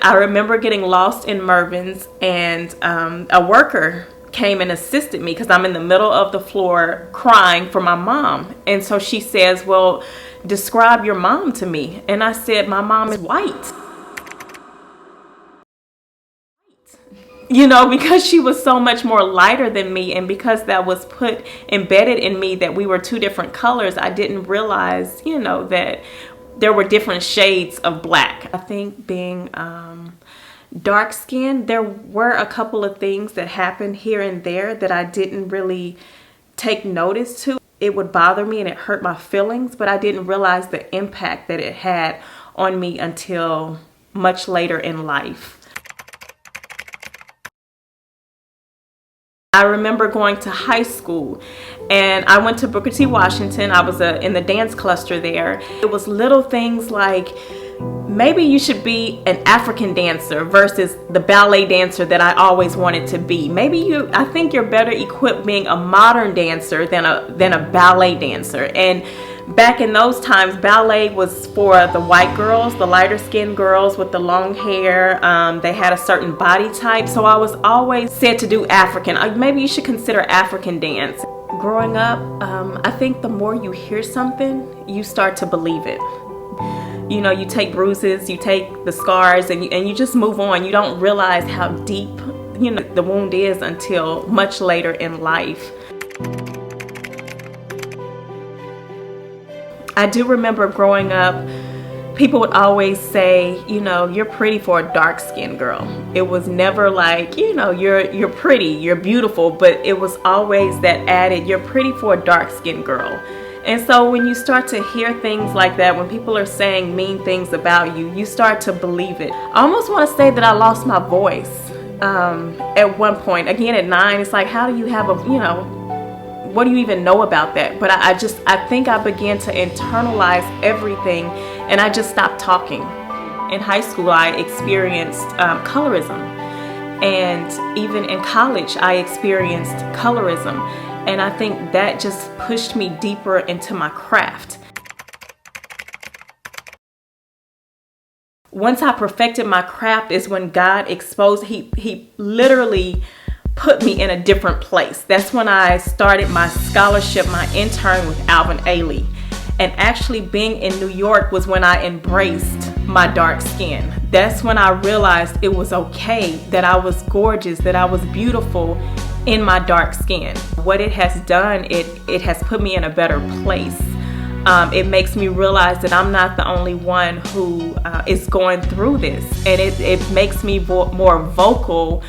I remember getting lost in Mervyn's, and a worker came and assisted me because I'm in the middle of the floor crying for my mom. And so she says, well, describe your mom to me. And I said, my mom is white. You know, because she was so much more lighter than me, and because that was embedded in me that we were two different colors, I didn't realize, you know, that there were different shades of black. I think being dark skinned, there were a couple of things that happened here and there that I didn't really take notice to. It would bother me and it hurt my feelings, but I didn't realize the impact that it had on me until much later in life. I remember going to high school, and I went to Booker T. Washington. I was in the dance cluster there. It was little things like, maybe you should be an African dancer versus the ballet dancer that I always wanted to be. I think you're better equipped being a modern dancer than a ballet dancer. And back in those times, ballet was for the white girls, the lighter skinned girls with the long hair. They had a certain body type. So I was always said to do African. Maybe you should consider African dance. Growing up, I think the more you hear something, you start to believe it. You know, you take bruises, you take the scars, and you just move on. You don't realize how deep, you know, the wound is until much later in life. I do remember growing up, people would always say, you know, you're pretty for a dark-skinned girl. It was never like, you know, you're pretty, you're beautiful, but it was always that added, you're pretty for a dark-skinned girl. And so when you start to hear things like that, when people are saying mean things about you, you start to believe it. I almost want to say that I lost my voice at one point. Again, at 9, it's like, how do you have what do you even know about that? But I think I began to internalize everything, and I just stopped talking. In high school, I experienced colorism. And even in college, I experienced colorism. And I think that just pushed me deeper into my craft. Once I perfected my craft is when God exposed, he literally put me in a different place. That's when I started my scholarship, my intern with Alvin Ailey. And actually being in New York was when I embraced my dark skin. That's when I realized it was okay, that I was gorgeous, that I was beautiful in my dark skin. What it has done, it has put me in a better place. It makes me realize that I'm not the only one who is going through this. And it makes me more vocal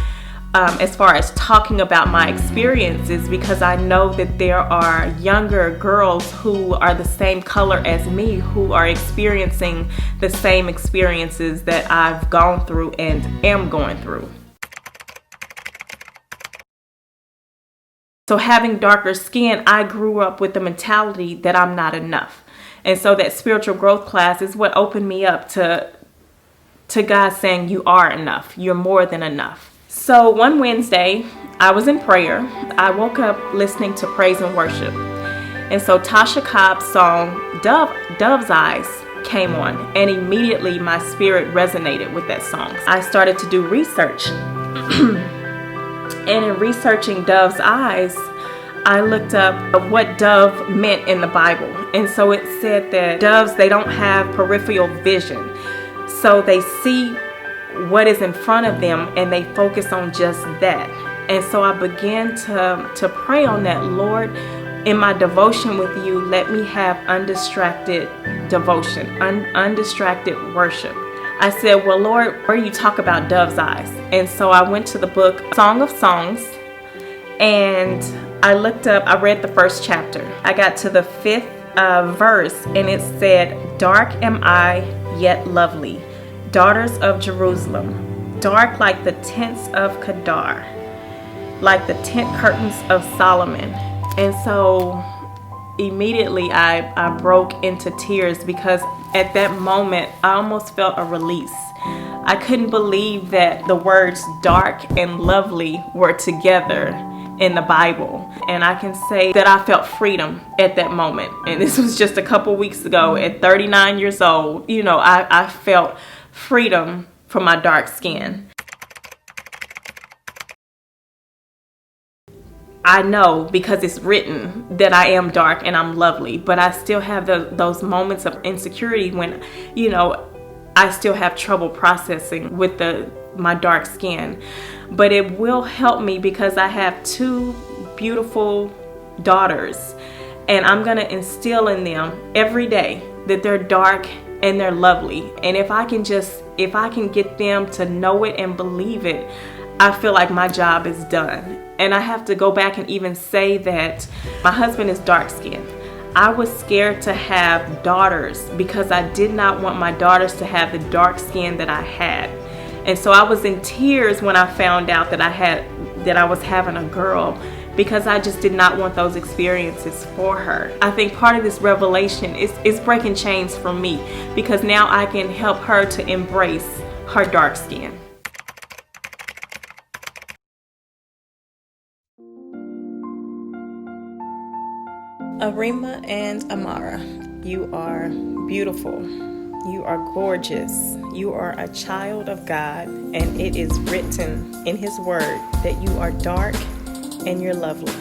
as far as talking about my experiences, because I know that there are younger girls who are the same color as me who are experiencing the same experiences that I've gone through and am going through. So having darker skin, I grew up with the mentality that I'm not enough. And so that spiritual growth class is what opened me up to God saying, you are enough. You're more than enough. So one Wednesday, I was in prayer. I woke up listening to praise and worship. And so Tasha Cobb's song, Dove's Eyes, came on. And immediately my spirit resonated with that song. I started to do research. And in researching Dove's Eyes, I looked up what dove meant in the Bible. And so it said that doves, they don't have peripheral vision. So they see what is in front of them and they focus on just that. And so I began to pray on that. Lord, in my devotion with you, let me have undistracted devotion, undistracted worship. I said, well, Lord, where do you talk about dove's eyes? And so I went to the book Song of Songs, and I looked up, I read the first chapter. I got to the 5th verse, and it said, dark am I, yet lovely, daughters of Jerusalem, dark like the tents of Kedar, like the tent curtains of Solomon. And so immediately I broke into tears, because at that moment I almost felt a release. I couldn't believe that the words dark and lovely were together in the Bible. And I can say that I felt freedom at that moment. And this was just a couple weeks ago at 39 years old. You know, I felt freedom for my dark skin. I know because it's written that I am dark and I'm lovely, but I still have those moments of insecurity when, you know, I still have trouble processing with my dark skin. But it will help me because I have 2 beautiful daughters, and I'm gonna instill in them every day that they're dark and they're lovely. And if I can get them to know it and believe it, I feel like my job is done. And I have to go back and even say that my husband is dark skinned. I was scared to have daughters because I did not want my daughters to have the dark skin that I had. And so I was in tears when I found out that I was having a girl, because I just did not want those experiences for her. I think part of this revelation is breaking chains for me, because now I can help her to embrace her dark skin. Arima and Amara, you are beautiful. You are gorgeous. You are a child of God, and it is written in His Word that you are dark and you're lovely.